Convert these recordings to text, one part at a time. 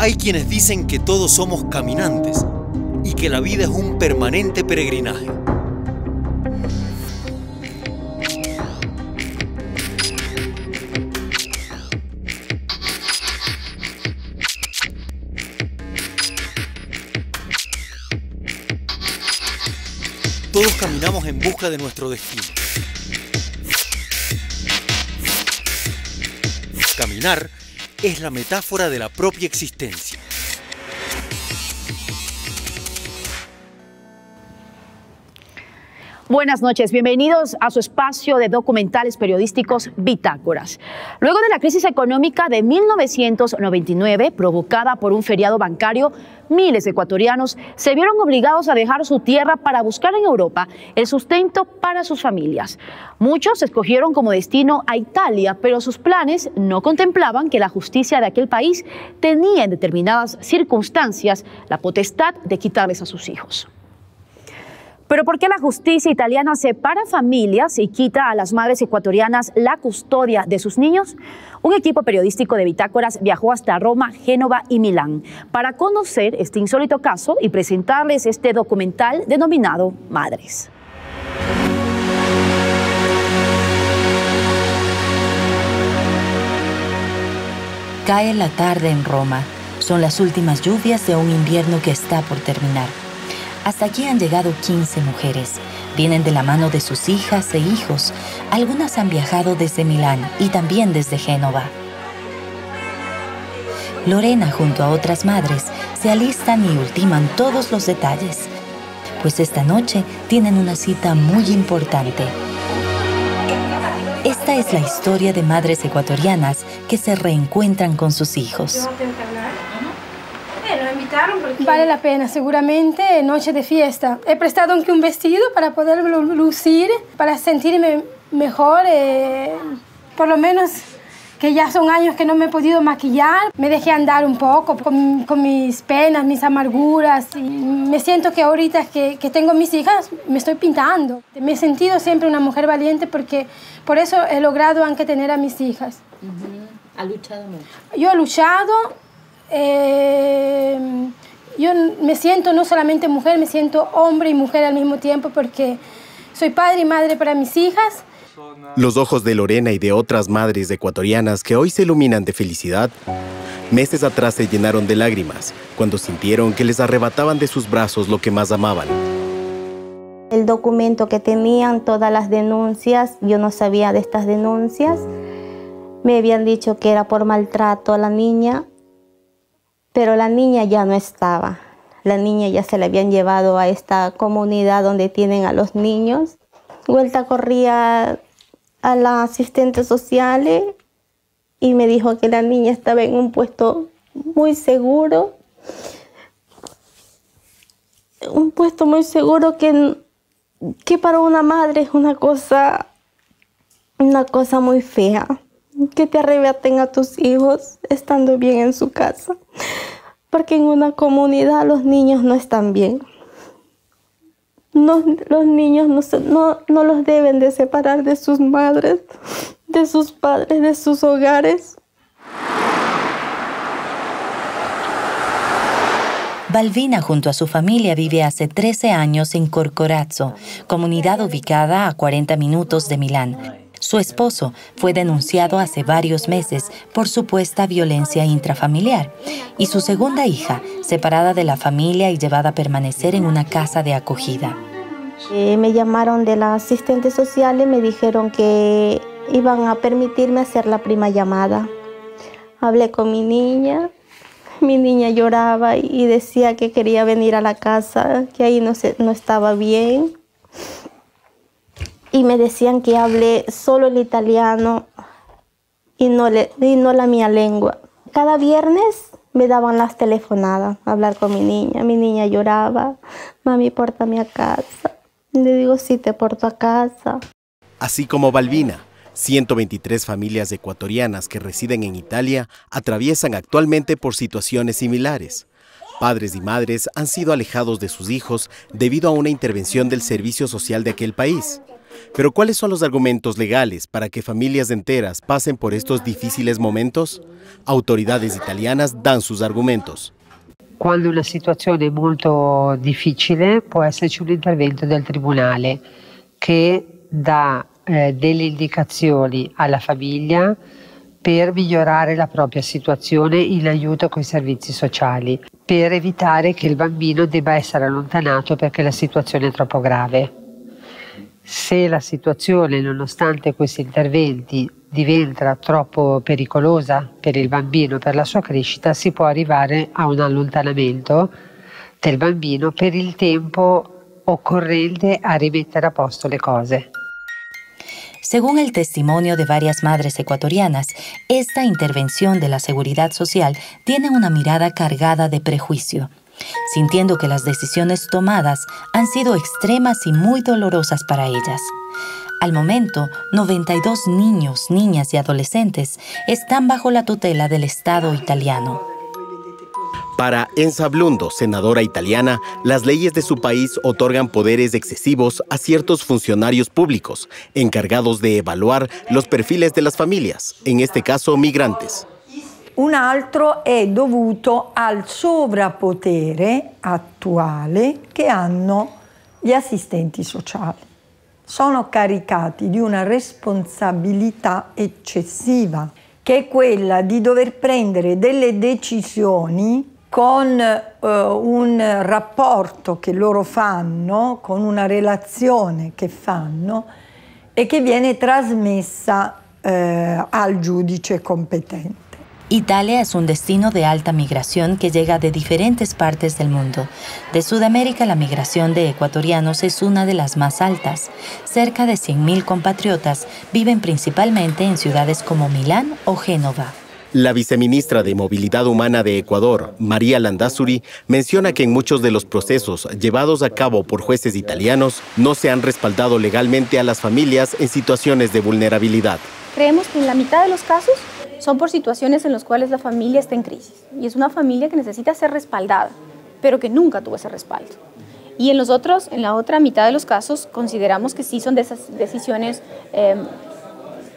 Hay quienes dicen que todos somos caminantes y que la vida es un permanente peregrinaje. Todos caminamos en busca de nuestro destino. Caminar es la metáfora de la propia existencia. Buenas noches, bienvenidos a su espacio de documentales periodísticos Bitácoras. Luego de la crisis económica de 1999, provocada por un feriado bancario, miles de ecuatorianos se vieron obligados a dejar su tierra para buscar en Europa el sustento para sus familias. Muchos escogieron como destino a Italia, pero sus planes no contemplaban que la justicia de aquel país tenía en determinadas circunstancias la potestad de quitarles a sus hijos. Pero ¿por qué la justicia italiana separa familias y quita a las madres ecuatorianas la custodia de sus niños? Un equipo periodístico de Bitácoras viajó hasta Roma, Génova y Milán para conocer este insólito caso y presentarles este documental denominado Madres. Cae la tarde en Roma. Son las últimas lluvias de un invierno que está por terminar. Hasta aquí han llegado 15 mujeres. Vienen de la mano de sus hijas e hijos. Algunas han viajado desde Milán y también desde Génova. Lorena, junto a otras madres, se alistan y ultiman todos los detalles, pues esta noche tienen una cita muy importante. Esta es la historia de madres ecuatorianas que se reencuentran con sus hijos. Vale la pena, seguramente, noche de fiesta. He prestado un vestido para poder lucir, para sentirme mejor, por lo menos que ya son años que no me he podido maquillar. Me dejé andar un poco con mis penas, mis amarguras. Y me siento que ahorita que tengo mis hijas, me estoy pintando. Me he sentido siempre una mujer valiente porque por eso he logrado aunque tener a mis hijas. ¿Ha luchado mucho? Yo he luchado. Yo me siento no solamente mujer, me siento hombre y mujer al mismo tiempo porque soy padre y madre para mis hijas. Los ojos de Lorena y de otras madres ecuatorianas que hoy se iluminan de felicidad, meses atrás se llenaron de lágrimas cuando sintieron que les arrebataban de sus brazos lo que más amaban. El documento que tenían, todas las denuncias, yo no sabía de estas denuncias. Me habían dicho que era por maltrato a la niña. Pero la niña ya no estaba. La niña ya se la habían llevado a esta comunidad donde tienen a los niños. Vuelta corría a la asistente social y me dijo que la niña estaba en un puesto muy seguro. Un puesto muy seguro que para una madre es una cosa muy fea. Que te arrebaten a tus hijos estando bien en su casa. Porque en una comunidad los niños no están bien. Los niños no los deben de separar de sus madres, de sus padres, de sus hogares. Balbina junto a su familia vive hace 13 años en Corcorazzo, comunidad ubicada a 40 minutos de Milán. Su esposo fue denunciado hace varios meses por supuesta violencia intrafamiliar y su segunda hija, separada de la familia y llevada a permanecer en una casa de acogida. Me llamaron de la asistente social y me dijeron que iban a permitirme hacer la prima llamada. Hablé con mi niña lloraba y decía que quería venir a la casa, que ahí no estaba bien. Y me decían que hable solo el italiano y no la mía lengua. Cada viernes me daban las telefonadas a hablar con mi niña. Mi niña lloraba, mami, pórtame a casa. Le digo, sí, te porto a casa. Así como Balbina, 123 familias ecuatorianas que residen en Italia atraviesan actualmente por situaciones similares. Padres y madres han sido alejados de sus hijos debido a una intervención del servicio social de aquel país. Pero ¿cuáles son los argumentos legales para que familias enteras pasen por estos difíciles momentos? Autoridades italianas dan sus argumentos. Quando una situazione è molto difficile può esserci un intervento del tribunale che dà delle indicazioni alla famiglia per migliorare la propria situazione in aiuto coi servizi sociali, per evitare che il bambino debba essere allontanato perché la situazione è troppo grave. Se la situazione, nonostante questi interventi, diventa troppo pericolosa per il bambino, per la sua crescita, si può arrivare a un allontanamento del bambino per il tempo occorrente a rimettere a posto le cose. Según el testimonio de varias madres ecuatorianas, esta intervención de la seguridad social tiene una mirada cargada de prejuicio, sintiendo que las decisiones tomadas han sido extremas y muy dolorosas para ellas. Al momento, 92 niños, niñas y adolescentes están bajo la tutela del Estado italiano. Para Enza Blundo, senadora italiana, las leyes de su país otorgan poderes excesivos a ciertos funcionarios públicos, encargados de evaluar los perfiles de las familias, en este caso migrantes. Un altro è dovuto al sovrappotere attuale che hanno gli assistenti sociali. Sono caricati di una responsabilità eccessiva, che è quella di dover prendere delle decisioni con un rapporto che loro fanno, con una relazione che fanno e che viene trasmessa al giudice competente. Italia es un destino de alta migración que llega de diferentes partes del mundo. De Sudamérica, la migración de ecuatorianos es una de las más altas. Cerca de 100.000 compatriotas viven principalmente en ciudades como Milán o Génova. La viceministra de Movilidad Humana de Ecuador, María Landázuri, menciona que en muchos de los procesos llevados a cabo por jueces italianos no se han respaldado legalmente a las familias en situaciones de vulnerabilidad. Creemos que en la mitad de los casos son por situaciones en las cuales la familia está en crisis y es una familia que necesita ser respaldada, pero que nunca tuvo ese respaldo. Y en la otra mitad de los casos consideramos que sí son de esas decisiones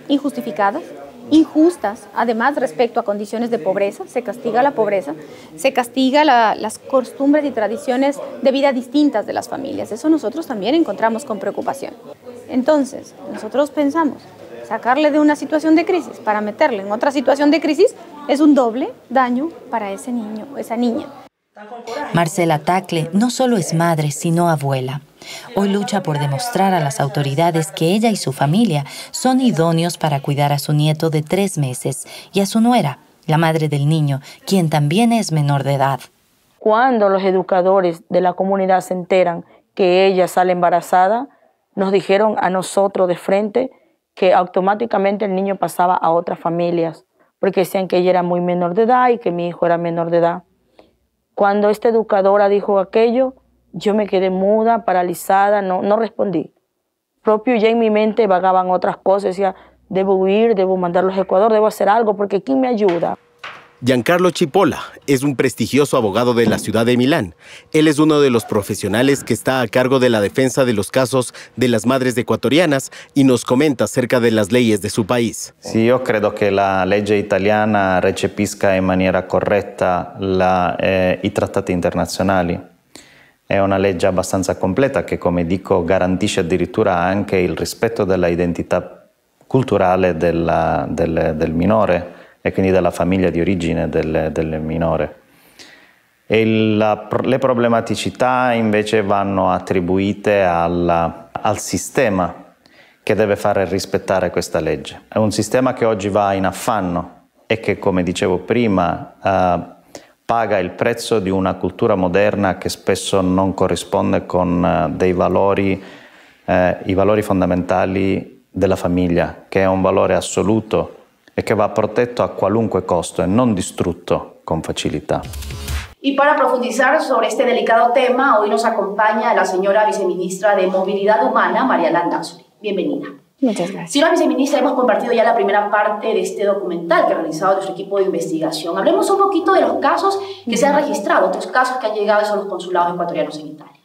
injustificadas, injustas, además respecto a condiciones de pobreza, se castiga la pobreza, se castiga las costumbres y tradiciones de vida distintas de las familias. Eso nosotros también encontramos con preocupación. Entonces, nosotros pensamos, sacarle de una situación de crisis para meterle en otra situación de crisis es un doble daño para ese niño o esa niña. Marcela Tacle no solo es madre, sino abuela. Hoy lucha por demostrar a las autoridades que ella y su familia son idóneos para cuidar a su nieto de 3 meses y a su nuera, la madre del niño, quien también es menor de edad. Cuando los educadores de la comunidad se enteran que ella sale embarazada, nos dijeron a nosotros de frente que automáticamente el niño pasaba a otras familias, porque decían que ella era muy menor de edad y que mi hijo era menor de edad. Cuando esta educadora dijo aquello, yo me quedé muda, paralizada, no respondí. Propio ya en mi mente vagaban otras cosas, decía, debo huir, debo mandarlos a Ecuador, debo hacer algo, porque ¿quién me ayuda? Giancarlo Cipolla es un prestigioso abogado de la ciudad de Milán. Él es uno de los profesionales que está a cargo de la defensa de los casos de las madres ecuatorianas y nos comenta acerca de las leyes de su país. Sì, io credo che la legge italiana recepisca in maniera corretta i trattati internazionali. È una legge abbastanza completa che, come dico, garantisce addirittura anche il rispetto della identità culturale del minore e quindi della famiglia di origine del minore. Le problematicità invece vanno attribuite al sistema che deve fare rispettare questa legge. È un sistema che oggi va in affanno e che, come dicevo prima, paga il prezzo di una cultura moderna che spesso non corrisponde con i valori fondamentali della famiglia, che è un valore assoluto e che va protetto a qualunque costo e non distrutto con facilità. Y para profundizar sobre este delicado tema, hoy nos acompaña la señora viceministra de Movilidad Humana, María Landázuri. Bienvenida. Muchas gracias. Señora viceministra, hemos compartido ya la primera parte de este documental que ha realizado nuestro equipo de investigación. Hablemos un poquito de los casos que se han registrado, otros casos que han llegado a los consulados ecuatorianos en Italia.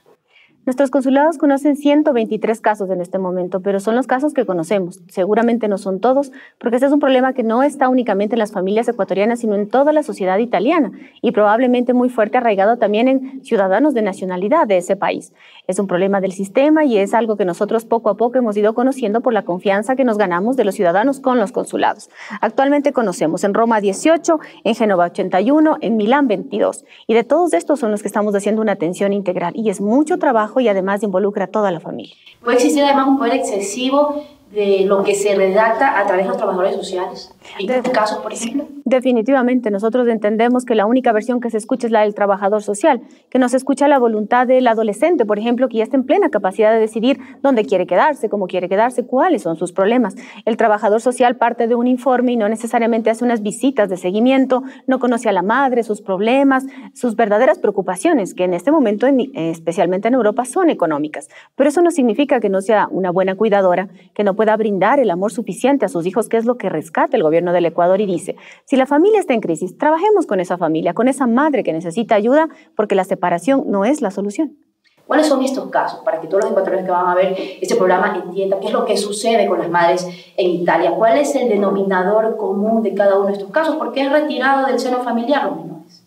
Nuestros consulados conocen 123 casos en este momento, pero son los casos que conocemos. Seguramente no son todos, porque este es un problema que no está únicamente en las familias ecuatorianas, sino en toda la sociedad italiana y probablemente muy fuerte arraigado también en ciudadanos de nacionalidad de ese país. Es un problema del sistema y es algo que nosotros poco a poco hemos ido conociendo por la confianza que nos ganamos de los ciudadanos con los consulados. Actualmente conocemos en Roma 18, en Génova 81, en Milán 22. Y de todos estos son los que estamos haciendo una atención integral y es mucho trabajo y además involucra a toda la familia. ¿Puede existir además un poder excesivo de lo que se redacta a través de los trabajadores sociales? ¿En este caso, por ejemplo? Definitivamente, nosotros entendemos que la única versión que se escucha es la del trabajador social, que no se escucha la voluntad del adolescente, por ejemplo, que ya está en plena capacidad de decidir dónde quiere quedarse, cómo quiere quedarse, cuáles son sus problemas. El trabajador social parte de un informe y no necesariamente hace unas visitas de seguimiento, no conoce a la madre, sus problemas, sus verdaderas preocupaciones, que en este momento, especialmente en Europa, son económicas. Pero eso no significa que no sea una buena cuidadora, que no pueda brindar el amor suficiente a sus hijos, que es lo que rescata el gobierno del Ecuador y dice, si la familia está en crisis, trabajemos con esa familia, con esa madre que necesita ayuda, porque la separación no es la solución. ¿Cuáles son estos casos? Para que todos los ecuatorianos que van a ver este programa entiendan qué es lo que sucede con las madres en Italia. ¿Cuál es el denominador común de cada uno de estos casos? ¿Por qué es retirado del seno familiar los menores?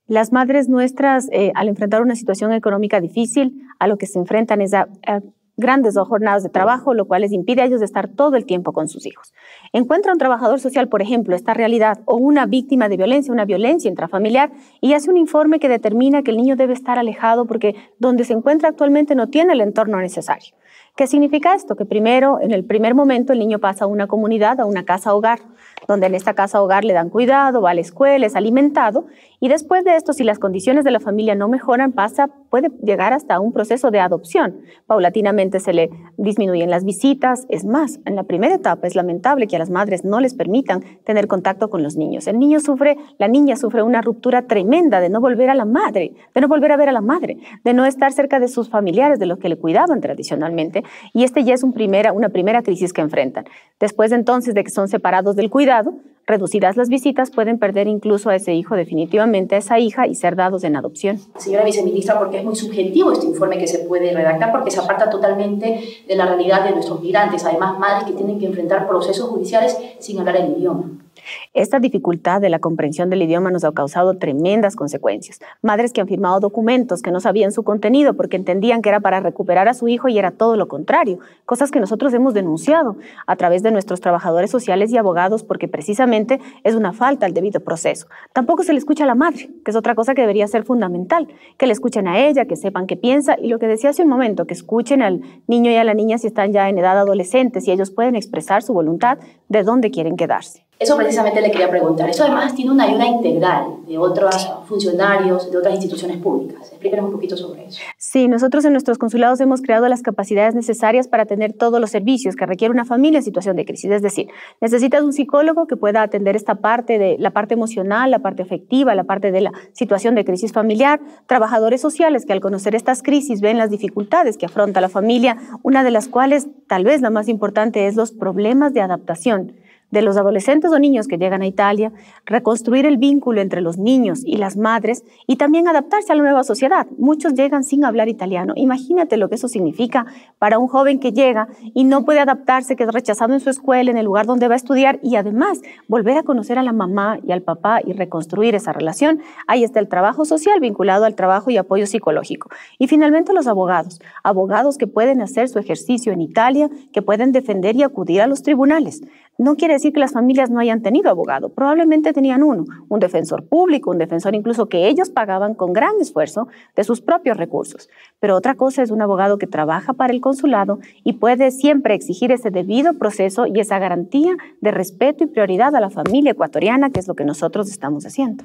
Las madres nuestras, al enfrentar una situación económica difícil, a lo que se enfrentan es a grandes jornadas de trabajo, lo cual les impide a ellos de estar todo el tiempo con sus hijos. Encuentra un trabajador social, por ejemplo, esta realidad o una víctima de violencia, una violencia intrafamiliar, y hace un informe que determina que el niño debe estar alejado porque donde se encuentra actualmente no tiene el entorno necesario. ¿Qué significa esto? Que primero, en el primer momento, el niño pasa a una comunidad, a una casa hogar, donde en esta casa hogar le dan cuidado, va a la escuela, es alimentado, y después de esto, si las condiciones de la familia no mejoran, puede llegar hasta un proceso de adopción. Paulatinamente se le disminuyen las visitas. Es más, en la primera etapa es lamentable que a las madres no les permitan tener contacto con los niños. El niño sufre, la niña sufre una ruptura tremenda de no volver a la madre, de no volver a ver a la madre, de no estar cerca de sus familiares, de los que le cuidaban tradicionalmente, y este ya es una primera crisis que enfrentan. Después entonces de que son separados del cuidado, reducidas las visitas, pueden perder incluso a ese hijo, definitivamente a esa hija, y ser dados en adopción. Señora viceministra, porque es muy subjetivo este informe que se puede redactar, porque se aparta totalmente de la realidad de nuestros migrantes, además madres que tienen que enfrentar procesos judiciales sin hablar el idioma. Esta dificultad de la comprensión del idioma nos ha causado tremendas consecuencias. Madres que han firmado documentos que no sabían su contenido porque entendían que era para recuperar a su hijo y era todo lo contrario, cosas que nosotros hemos denunciado a través de nuestros trabajadores sociales y abogados porque precisamente es una falta al debido proceso. Tampoco se le escucha a la madre, que es otra cosa que debería ser fundamental, que le escuchen a ella, que sepan qué piensa y lo que decía hace un momento, que escuchen al niño y a la niña si están ya en edad adolescente, si ellos pueden expresar su voluntad de dónde quieren quedarse. Eso precisamente le quería preguntar. Esto además tiene una ayuda integral de otros funcionarios, de otras instituciones públicas. Explíquenos un poquito sobre eso. Sí, nosotros en nuestros consulados hemos creado las capacidades necesarias para tener todos los servicios que requiere una familia en situación de crisis. Es decir, necesitas un psicólogo que pueda atender esta parte de la parte emocional, la parte afectiva, la parte de la situación de crisis familiar, trabajadores sociales que al conocer estas crisis ven las dificultades que afronta la familia, una de las cuales tal vez la más importante es los problemas de adaptación de los adolescentes o niños que llegan a Italia, reconstruir el vínculo entre los niños y las madres y también adaptarse a la nueva sociedad. Muchos llegan sin hablar italiano. Imagínate lo que eso significa para un joven que llega y no puede adaptarse, que es rechazado en su escuela, en el lugar donde va a estudiar y además volver a conocer a la mamá y al papá y reconstruir esa relación. Ahí está el trabajo social vinculado al trabajo y apoyo psicológico. Y finalmente los abogados. Abogados que pueden hacer su ejercicio en Italia, que pueden defender y acudir a los tribunales. No quiere decir que las familias no hayan tenido abogado, probablemente tenían uno, un defensor público, un defensor incluso que ellos pagaban con gran esfuerzo de sus propios recursos. Pero otra cosa es un abogado que trabaja para el consulado y puede siempre exigir ese debido proceso y esa garantía de respeto y prioridad a la familia ecuatoriana, que es lo que nosotros estamos haciendo.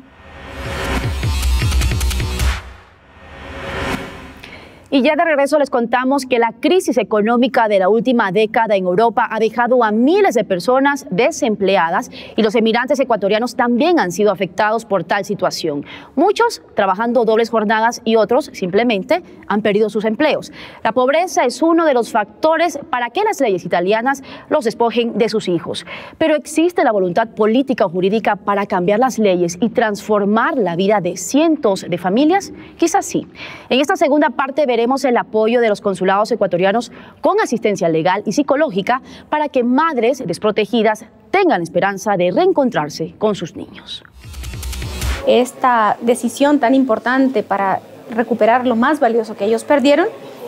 Y ya de regreso les contamos que la crisis económica de la última década en Europa ha dejado a miles de personas desempleadas y los emigrantes ecuatorianos también han sido afectados por tal situación. Muchos trabajando dobles jornadas y otros simplemente han perdido sus empleos. La pobreza es uno de los factores para que las leyes italianas los despojen de sus hijos. Pero ¿existe la voluntad política o jurídica para cambiar las leyes y transformar la vida de cientos de familias? Quizás sí. En esta segunda parte veremos queremos el apoyo de los consulados ecuatorianos con asistencia legal y psicológica para que madres desprotegidas tengan esperanza de reencontrarse con sus niños. Esta decisión tan importante para recuperar lo más valioso que ellos perdieron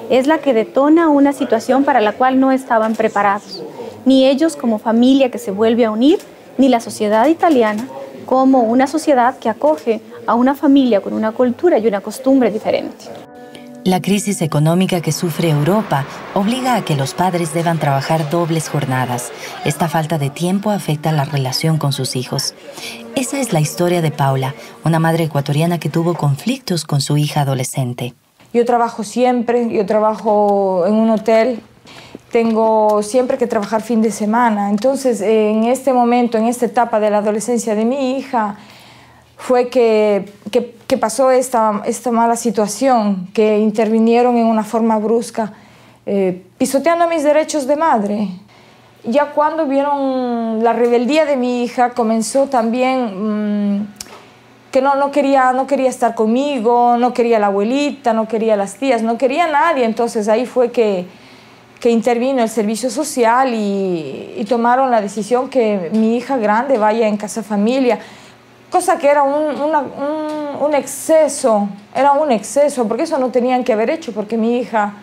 es la que detona una situación para la cual no estaban preparados, ni ellos como familia que se vuelve a unir, ni la sociedad italiana como una sociedad que acoge a una familia con una cultura y una costumbre diferente. La crisis económica que sufre Europa obliga a que los padres deban trabajar dobles jornadas. Esta falta de tiempo afecta la relación con sus hijos. Esa es la historia de Paula, una madre ecuatoriana que tuvo conflictos con su hija adolescente. Yo trabajo siempre, yo trabajo en un hotel, tengo siempre que trabajar fin de semana. Entonces, en este momento, en esta etapa de la adolescencia de mi hija, fue que pasó esta mala situación, que intervinieron en una forma brusca, pisoteando mis derechos de madre. Ya cuando vieron la rebeldía de mi hija, comenzó también que no quería estar conmigo, no quería la abuelita, no quería las tías, no quería a nadie. Entonces ahí fue que intervino el servicio social y tomaron la decisión que mi hija grande vaya en casa familia. Cosa que era un exceso, porque eso no tenían que haber hecho, porque mi hija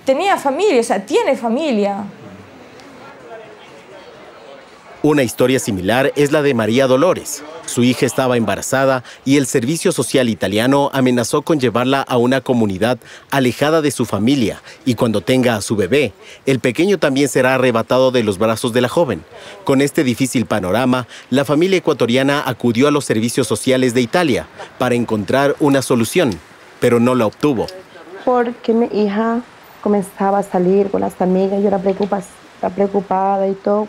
tenía familia, o sea, tiene familia. Una historia similar es la de María Dolores. Su hija estaba embarazada y el servicio social italiano amenazó con llevarla a una comunidad alejada de su familia, y cuando tenga a su bebé, el pequeño también será arrebatado de los brazos de la joven. Con este difícil panorama, la familia ecuatoriana acudió a los servicios sociales de Italia para encontrar una solución, pero no la obtuvo. Porque mi hija comenzaba a salir con las amigas, yo era preocupada y todo.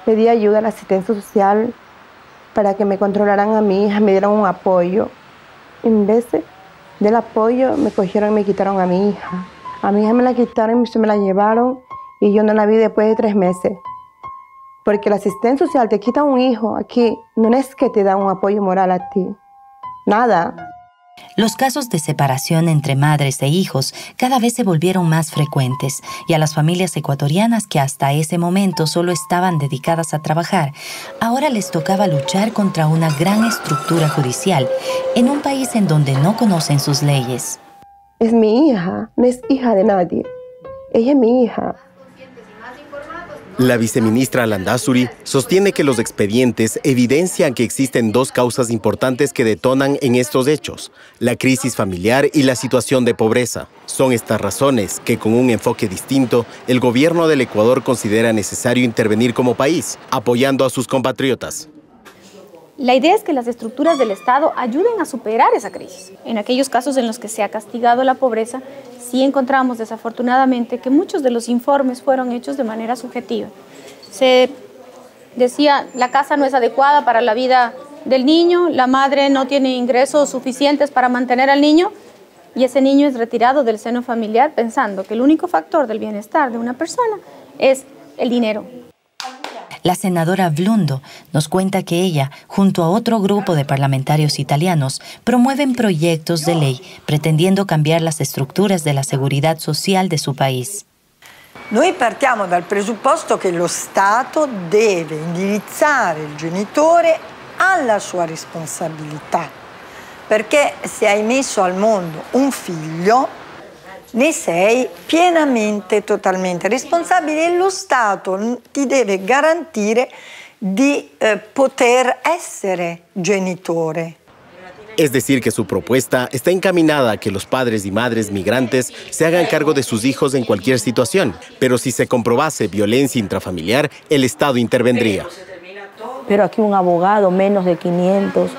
Pedí ayuda a la asistencia social para que me controlaran a mi hija, me dieran un apoyo. En vez del apoyo, me cogieron y me quitaron a mi hija. A mi hija me la quitaron y se me la llevaron y yo no la vi después de 3 meses. Porque la asistencia social te quita un hijo aquí, no es que te da un apoyo moral a ti. Nada. Los casos de separación entre madres e hijos cada vez se volvieron más frecuentes y a las familias ecuatorianas que hasta ese momento solo estaban dedicadas a trabajar, ahora les tocaba luchar contra una gran estructura judicial en un país en donde no conocen sus leyes. Es mi hija, no es hija de nadie. Ella es mi hija. La viceministra Landázuri sostiene que los expedientes evidencian que existen 2 causas importantes que detonan en estos hechos: la crisis familiar y la situación de pobreza. Son estas razones que, con un enfoque distinto, el gobierno del Ecuador considera necesario intervenir como país, apoyando a sus compatriotas. La idea es que las estructuras del Estado ayuden a superar esa crisis. En aquellos casos en los que se ha castigado la pobreza, sí encontramos desafortunadamente que muchos de los informes fueron hechos de manera subjetiva. Se decía, la casa no es adecuada para la vida del niño, la madre no tiene ingresos suficientes para mantener al niño, y ese niño es retirado del seno familiar pensando que el único factor del bienestar de una persona es el dinero. La senadora Blundo nos cuenta que ella, junto a otro grupo de parlamentarios italianos, promueven proyectos de ley pretendiendo cambiar las estructuras de la seguridad social de su país. Noi partiamo dal presupposto che lo Stato deve indirizzare il genitore alla sua responsabilità, perché se hai messo al mondo un figlio, ne sei pienamente, totalmente responsabile e lo Stato ti deve garantire di poter essere genitore. Es decir, que su propuesta está encaminada a que los padres y madres migrantes se hagan cargo de sus hijos en cualquier situación, pero si se comprobase violencia intrafamiliar, el Estado intervendría. Pero aquí un abogado, menos de 500,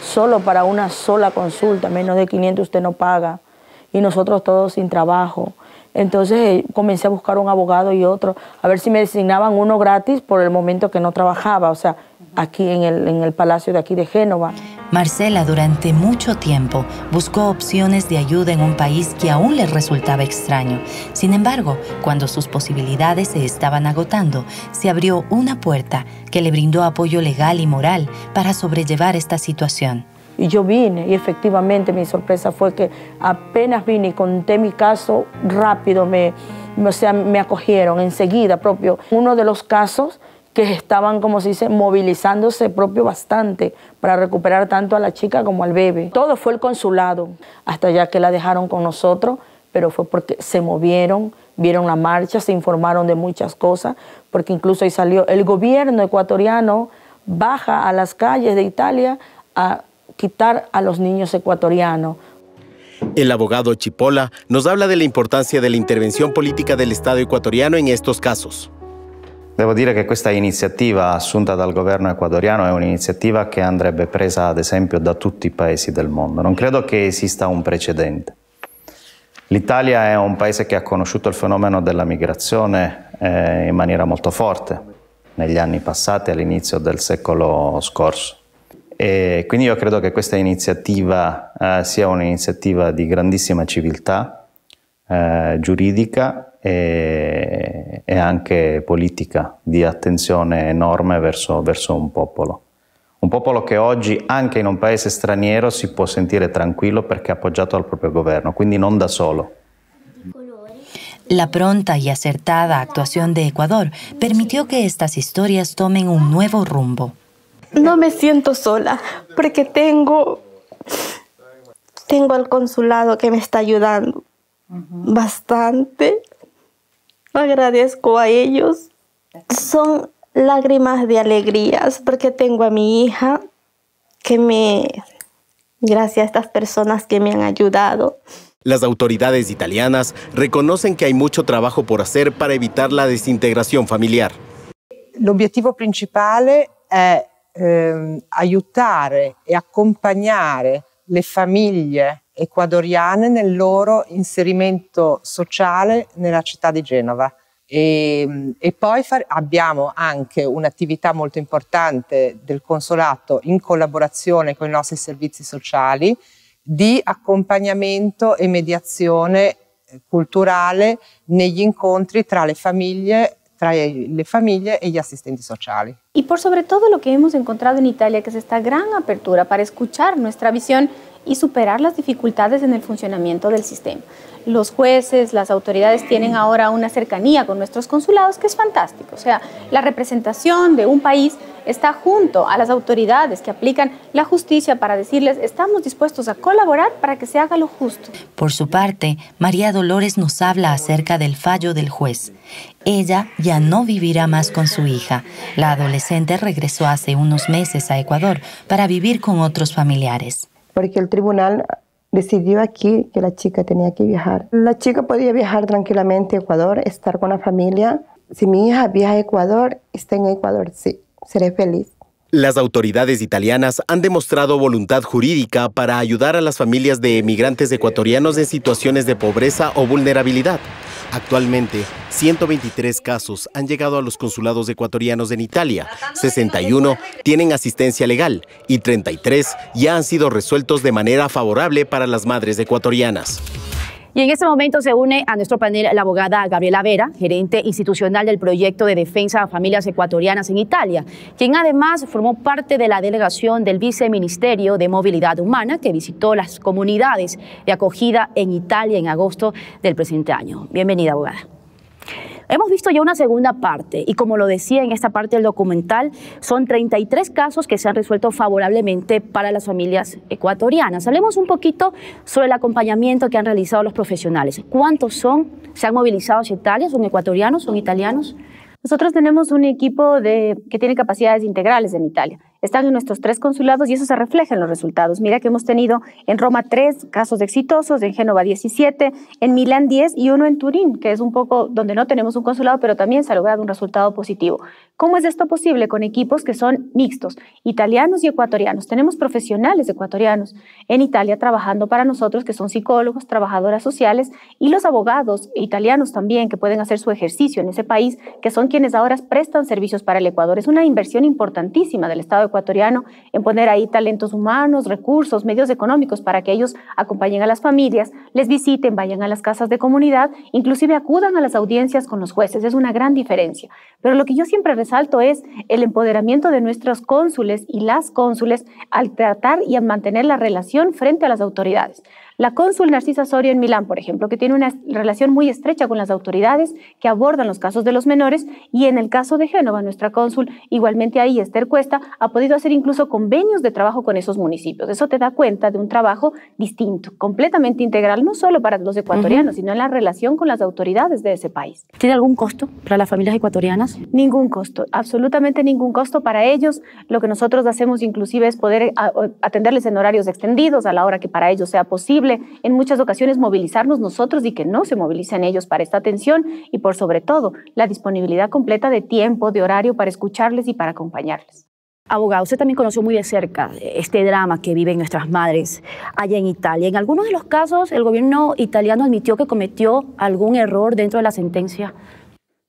solo para una sola consulta, menos de 500 usted no paga. Y nosotros todos sin trabajo. Entonces comencé a buscar un abogado y otro, a ver si me designaban uno gratis por el momento que no trabajaba, o sea, aquí en el palacio de aquí de Génova. Marcela durante mucho tiempo buscó opciones de ayuda en un país que aún le resultaba extraño. Sin embargo, cuando sus posibilidades se estaban agotando, se abrió una puerta que le brindó apoyo legal y moral para sobrellevar esta situación. Y yo vine y efectivamente mi sorpresa fue que apenas vine y conté mi caso, rápido me acogieron enseguida propio. Uno de los casos que estaban, como se dice, movilizándose propio bastante para recuperar tanto a la chica como al bebé. Todo fue el consulado, hasta ya que la dejaron con nosotros, pero fue porque se movieron, vieron la marcha, se informaron de muchas cosas, porque incluso ahí salió el gobierno ecuatoriano, baja a las calles de Italia a quitar a los niños ecuatorianos. El abogado Chipola nos habla de la importancia de la intervención política del Estado ecuatoriano en estos casos. Devo dire che questa iniziativa assunta dal governo ecuadoriano è un'iniziativa che andrebbe presa ad esempio da tutti i paesi del mondo. Non credo che esista un precedente. L'Italia è un paese che ha conosciuto il fenomeno della migrazione in maniera molto forte negli anni passati, all'inizio del secolo scorso. E quindi io credo che questa iniziativa sia un'iniziativa di grandissima civiltà giuridica e anche politica, di attenzione enorme verso un popolo che oggi anche in un paese straniero si può sentire tranquillo perché è appoggiato dal proprio governo, quindi non da solo. La pronta y acertada actuación de Ecuador permitió que estas historias tomen un nuevo rumbo. No me siento sola porque tengo al consulado que me está ayudando bastante. Agradezco a ellos. Son lágrimas de alegrías porque tengo a mi hija gracias a estas personas que me han ayudado. Las autoridades italianas reconocen que hay mucho trabajo por hacer para evitar la desintegración familiar. L'obiettivo principale è aiutare e accompagnare le famiglie ecuadoriane nel loro inserimento sociale nella città di Genova. E poi abbiamo anche un'attività molto importante del consolato in collaborazione con i nostri servizi sociali di accompagnamento e mediazione culturale negli incontri tra le famiglie e gli assistenti sociali. Y por sobre todo lo que hemos encontrado en Italia, que es esta gran apertura para escuchar nuestra visión y superar las dificultades en el funcionamiento del sistema. Los jueces, las autoridades tienen ahora una cercanía con nuestros consulados que es fantástico. O sea, la representación de un país está junto a las autoridades que aplican la justicia para decirles estamos dispuestos a colaborar para que se haga lo justo. Por su parte, María Dolores nos habla acerca del fallo del juez. Ella ya no vivirá más con su hija. La adolescente regresó hace unos meses a Ecuador para vivir con otros familiares. Porque el tribunal decidió aquí que la chica tenía que viajar. La chica podía viajar tranquilamente a Ecuador, estar con la familia. Si mi hija viaja a Ecuador, está en Ecuador, sí, seré feliz. Las autoridades italianas han demostrado voluntad jurídica para ayudar a las familias de emigrantes ecuatorianos en situaciones de pobreza o vulnerabilidad. Actualmente, 123 casos han llegado a los consulados ecuatorianos en Italia, 61 tienen asistencia legal y 33 ya han sido resueltos de manera favorable para las madres ecuatorianas. Y en este momento se une a nuestro panel la abogada Gabriela Vera, gerente institucional del proyecto de defensa a familias ecuatorianas en Italia, quien además formó parte de la delegación del Viceministerio de Movilidad Humana que visitó las comunidades de acogida en Italia en agosto del presente año. Bienvenida, abogada. Hemos visto ya una segunda parte y como lo decía en esta parte del documental, son 33 casos que se han resuelto favorablemente para las familias ecuatorianas. Hablemos un poquito sobre el acompañamiento que han realizado los profesionales. ¿Cuántos son? ¿Se han movilizado hacia Italia? ¿Son ecuatorianos? ¿Son italianos? Nosotros tenemos un equipo que tiene capacidades integrales en Italia. Están en nuestros 3 consulados y eso se refleja en los resultados. Mira que hemos tenido en Roma 3 casos exitosos, en Génova 17, en Milán 10 y uno en Turín, que es un poco donde no tenemos un consulado, pero también se ha logrado un resultado positivo. ¿Cómo es esto posible? Con equipos que son mixtos, italianos y ecuatorianos. Tenemos profesionales ecuatorianos en Italia trabajando para nosotros, que son psicólogos, trabajadoras sociales, y los abogados italianos también, que pueden hacer su ejercicio en ese país, que son quienes ahora prestan servicios para el Ecuador. Es una inversión importantísima del Estado ecuatoriano en poner ahí talentos humanos, recursos, medios económicos para que ellos acompañen a las familias, les visiten, vayan a las casas de comunidad, inclusive acudan a las audiencias con los jueces. Es una gran diferencia. Pero lo que yo siempre resalto alto es el empoderamiento de nuestros cónsules y las cónsules al tratar y a mantener la relación frente a las autoridades. La cónsul Narcisa Soria en Milán, por ejemplo, que tiene una relación muy estrecha con las autoridades que abordan los casos de los menores, y en el caso de Génova, nuestra cónsul, igualmente ahí, Esther Cuesta, ha podido hacer incluso convenios de trabajo con esos municipios. Eso te da cuenta de un trabajo distinto, completamente integral, no solo para los ecuatorianos, sino en la relación con las autoridades de ese país. ¿Tiene algún costo para las familias ecuatorianas? Ningún costo, absolutamente ningún costo para ellos. Lo que nosotros hacemos inclusive es poder atenderles en horarios extendidos a la hora que para ellos sea posible. En muchas ocasiones movilizarnos nosotros y que no se movilicen ellos para esta atención, y por sobre todo la disponibilidad completa de tiempo, de horario para escucharles y para acompañarles. Abogado, usted también conoció muy de cerca este drama que viven nuestras madres allá en Italia. En algunos de los casos, el gobierno italiano admitió que cometió algún error dentro de la sentencia.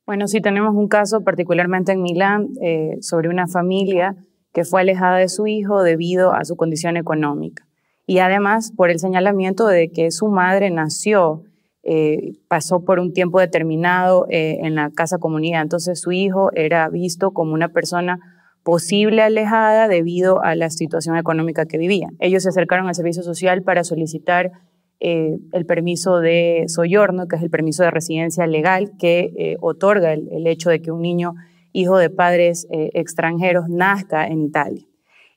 Bueno, sí tenemos un caso particularmente en Milán sobre una familia que fue alejada de su hijo debido a su condición económica. Y además por el señalamiento de que su madre nació, pasó por un tiempo determinado en la casa comunidad. Entonces su hijo era visto como una persona posible alejada debido a la situación económica que vivía. Ellos se acercaron al servicio social para solicitar el permiso de soggiorno, que es el permiso de residencia legal que otorga el hecho de que un niño hijo de padres extranjeros nazca en Italia.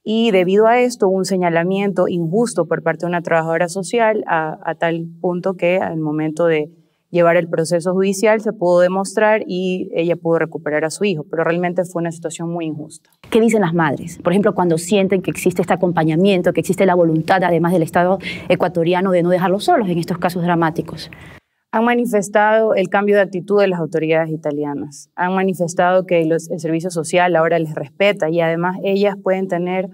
Y debido a esto hubo un señalamiento injusto por parte de una trabajadora social a tal punto que al momento de llevar el proceso judicial se pudo demostrar y ella pudo recuperar a su hijo, pero realmente fue una situación muy injusta. ¿Qué dicen las madres? Por ejemplo, cuando sienten que existe este acompañamiento, que existe la voluntad, además del Estado ecuatoriano, de no dejarlos solos en estos casos dramáticos. Han manifestado el cambio de actitud de las autoridades italianas. Han manifestado que el servicio social ahora les respeta y además ellas pueden tener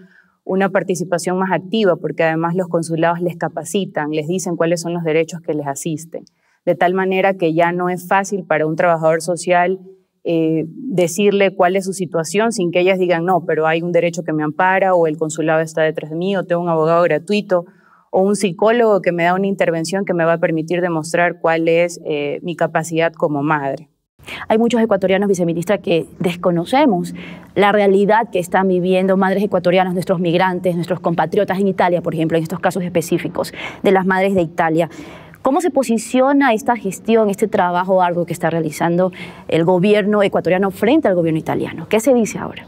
una participación más activa porque además los consulados les capacitan, les dicen cuáles son los derechos que les asisten. De tal manera que ya no es fácil para un trabajador social decirle cuál es su situación sin que ellas digan no, pero hay un derecho que me ampara o el consulado está detrás de mí o tengo un abogado gratuito o un psicólogo que me da una intervención que me va a permitir demostrar cuál es mi capacidad como madre. Hay muchos ecuatorianos, viceministra, que desconocemos la realidad que están viviendo madres ecuatorianas, nuestros migrantes, nuestros compatriotas en Italia, por ejemplo, en estos casos específicos de las madres de Italia. ¿Cómo se posiciona esta gestión, este trabajo arduo que está realizando el gobierno ecuatoriano frente al gobierno italiano? ¿Qué se dice ahora?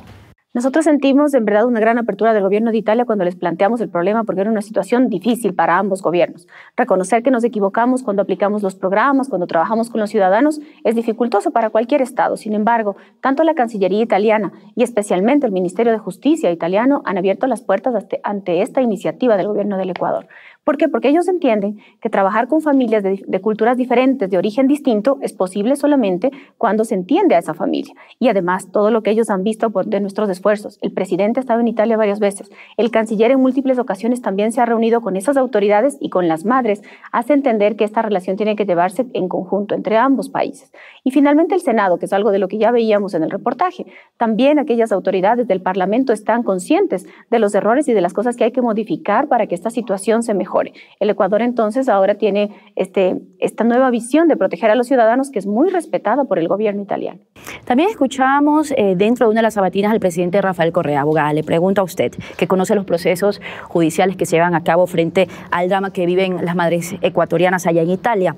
Nosotros sentimos en verdad una gran apertura del gobierno de Italia cuando les planteamos el problema porque era una situación difícil para ambos gobiernos. Reconocer que nos equivocamos cuando aplicamos los programas, cuando trabajamos con los ciudadanos, es dificultoso para cualquier Estado. Sin embargo, tanto la Cancillería italiana y especialmente el Ministerio de Justicia italiano han abierto las puertas ante esta iniciativa del gobierno del Ecuador. ¿Por qué? Porque ellos entienden que trabajar con familias de culturas diferentes, de origen distinto, es posible solamente cuando se entiende a esa familia. Y además, todo lo que ellos han visto de nuestros esfuerzos. El presidente ha estado en Italia varias veces. El canciller en múltiples ocasiones también se ha reunido con esas autoridades y con las madres. Hace entender que esta relación tiene que llevarse en conjunto entre ambos países. Y finalmente el Senado, que es algo de lo que ya veíamos en el reportaje. También aquellas autoridades del Parlamento están conscientes de los errores y de las cosas que hay que modificar para que esta situación se mejore. El Ecuador entonces ahora tiene esta nueva visión de proteger a los ciudadanos que es muy respetada por el gobierno italiano. También escuchamos dentro de una de las sabatinas al presidente Rafael Correa. Abogada, le pregunto a usted, que conoce los procesos judiciales que se llevan a cabo frente al drama que viven las madres ecuatorianas allá en Italia.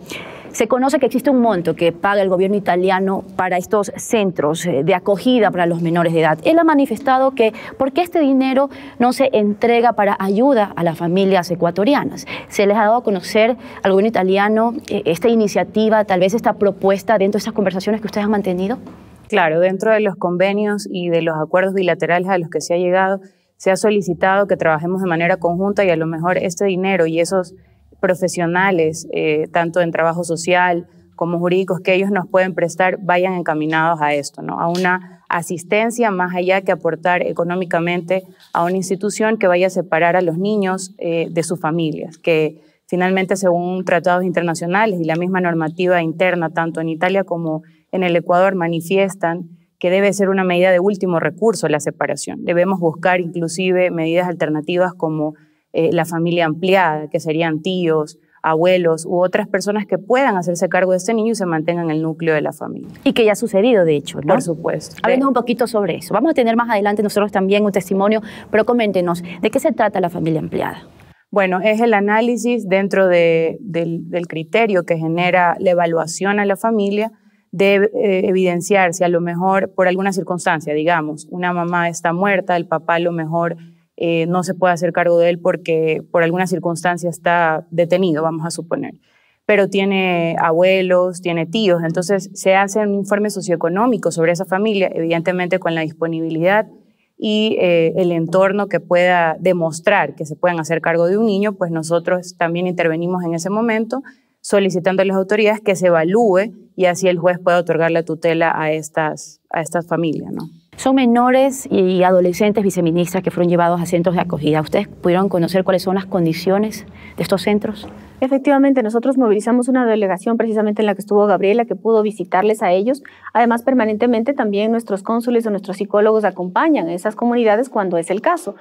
Se conoce que existe un monto que paga el gobierno italiano para estos centros de acogida para los menores de edad. Él ha manifestado que ¿por qué este dinero no se entrega para ayuda a las familias ecuatorianas? ¿Se les ha dado a conocer al gobierno italiano esta iniciativa, tal vez esta propuesta dentro de estas conversaciones que ustedes han mantenido? Claro, dentro de los convenios y de los acuerdos bilaterales a los que se ha llegado, se ha solicitado que trabajemos de manera conjunta y a lo mejor este dinero y esos profesionales, tanto en trabajo social como jurídicos, que ellos nos pueden prestar, vayan encaminados a esto, ¿no? A una asistencia más allá que aportar económicamente a una institución que vaya a separar a los niños de sus familias, que finalmente según tratados internacionales y la misma normativa interna, tanto en Italia como en el Ecuador, manifiestan que debe ser una medida de último recurso la separación. Debemos buscar inclusive medidas alternativas como la familia ampliada, que serían tíos, abuelos u otras personas que puedan hacerse cargo de este niño y se mantengan en el núcleo de la familia. Y que ya ha sucedido, de hecho, ¿no? Por supuesto. Háblenos un poquito sobre eso. Vamos a tener más adelante nosotros también un testimonio, pero coméntenos, ¿de qué se trata la familia ampliada? Bueno, es el análisis dentro del criterio que genera la evaluación a la familia de evidenciar si a lo mejor por alguna circunstancia, digamos, una mamá está muerta, el papá a lo mejor no se puede hacer cargo de él porque por alguna circunstancia está detenido, vamos a suponer, pero tiene abuelos, tiene tíos, entonces se hace un informe socioeconómico sobre esa familia, evidentemente con la disponibilidad y el entorno que pueda demostrar que se pueden hacer cargo de un niño, pues nosotros también intervenimos en ese momento solicitando a las autoridades que se evalúe y así el juez pueda otorgar la tutela a estas familias, ¿no? Son menores y adolescentes, viceministra, que fueron llevados a centros de acogida. ¿Ustedes pudieron conocer cuáles son las condiciones de estos centros? Efectivamente, nosotros movilizamos una delegación precisamente en la que estuvo Gabriela, que pudo visitarles a ellos. Además, permanentemente también nuestros cónsules o nuestros psicólogos acompañan a esas comunidades cuando es el caso.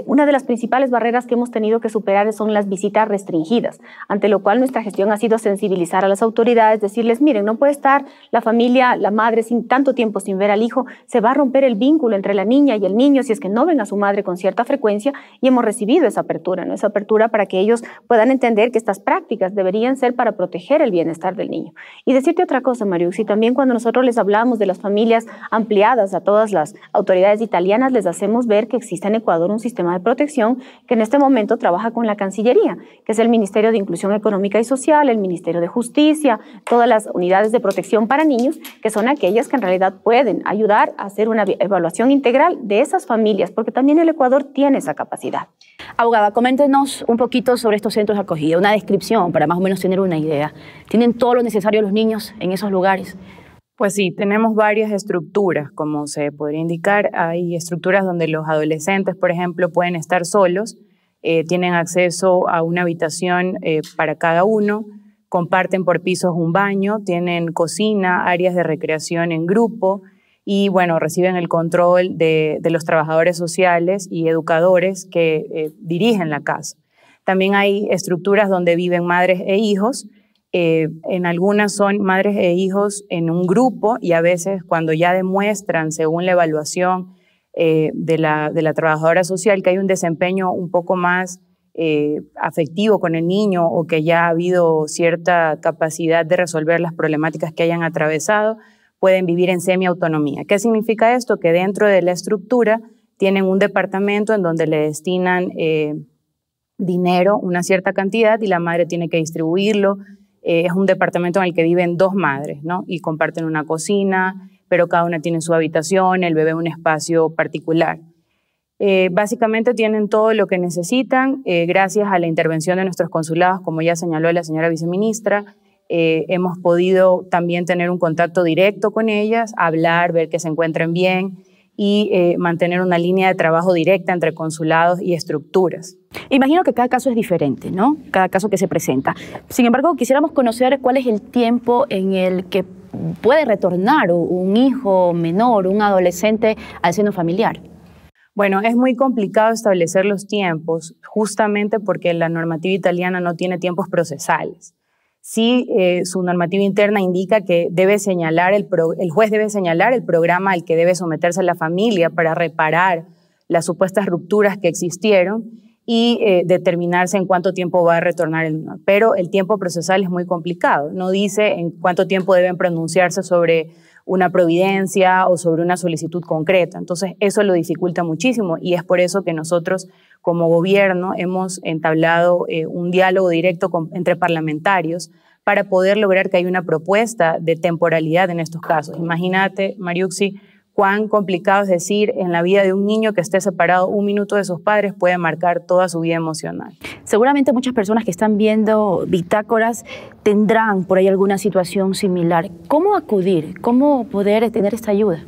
Una de las principales barreras que hemos tenido que superar son las visitas restringidas, ante lo cual nuestra gestión ha sido sensibilizar a las autoridades, decirles, miren, no puede estar la familia, la madre, sin tanto tiempo sin ver al hijo, se va a romper el vínculo entre la niña y el niño si es que no ven a su madre con cierta frecuencia, y hemos recibido esa apertura, ¿no? Esa apertura para que ellos puedan entender que estas prácticas deberían ser para proteger el bienestar del niño. Y decirte otra cosa, Mariuxi, también cuando nosotros les hablamos de las familias ampliadas a todas las autoridades italianas, les hacemos ver que existe en Ecuador un sistema de protección que en este momento trabaja con la Cancillería, que es el Ministerio de Inclusión Económica y Social, el Ministerio de Justicia, todas las unidades de protección para niños, que son aquellas que en realidad pueden ayudar a hacer una evaluación integral de esas familias, porque también el Ecuador tiene esa capacidad. Abogada, coméntenos un poquito sobre estos centros de acogida, una descripción para más o menos tener una idea. ¿Tienen todo lo necesario los niños en esos lugares? Pues sí, tenemos varias estructuras, como se podría indicar. Hay estructuras donde los adolescentes, por ejemplo, pueden estar solos, tienen acceso a una habitación para cada uno, comparten por pisos un baño, tienen cocina, áreas de recreación en grupo, y bueno, reciben el control de los trabajadores sociales y educadores que dirigen la casa. También hay estructuras donde viven madres e hijos. En algunas son madres e hijos en un grupo y a veces cuando ya demuestran, según la evaluación de la trabajadora social, que hay un desempeño un poco más afectivo con el niño o que ya ha habido cierta capacidad de resolver las problemáticas que hayan atravesado, pueden vivir en semiautonomía. ¿Qué significa esto? Que dentro de la estructura tienen un departamento en donde le destinan dinero, una cierta cantidad, y la madre tiene que distribuirlo. Es un departamento en el que viven dos madres, ¿no? Y comparten una cocina, pero cada una tiene su habitación, el bebé un espacio particular. Básicamente tienen todo lo que necesitan gracias a la intervención de nuestros consulados, como ya señaló la señora viceministra. Hemos podido también tener un contacto directo con ellas, hablar, ver que se encuentren bien y mantener una línea de trabajo directa entre consulados y estructuras. Imagino que cada caso es diferente, ¿no? Cada caso que se presenta. Sin embargo, quisiéramos conocer cuál es el tiempo en el que puede retornar un hijo menor, un adolescente al seno familiar. Bueno, es muy complicado establecer los tiempos, justamente porque la normativa italiana no tiene tiempos procesales. Sí, su normativa interna indica que debe señalar el juez debe señalar el programa al que debe someterse la familia para reparar las supuestas rupturas que existieron y determinarse en cuánto tiempo va a retornar el menor. Pero el tiempo procesal es muy complicado. No dice en cuánto tiempo deben pronunciarse sobre una providencia o sobre una solicitud concreta. Entonces, eso lo dificulta muchísimo y es por eso que nosotros, como gobierno, hemos entablado un diálogo directo entre parlamentarios para poder lograr que haya una propuesta de temporalidad en estos casos. Imagínate, Mariuxi, cuán complicado es decir, en la vida de un niño que esté separado un minuto de sus padres puede marcar toda su vida emocional. Seguramente muchas personas que están viendo Bitácoras tendrán por ahí alguna situación similar. ¿Cómo acudir? ¿Cómo poder tener esta ayuda?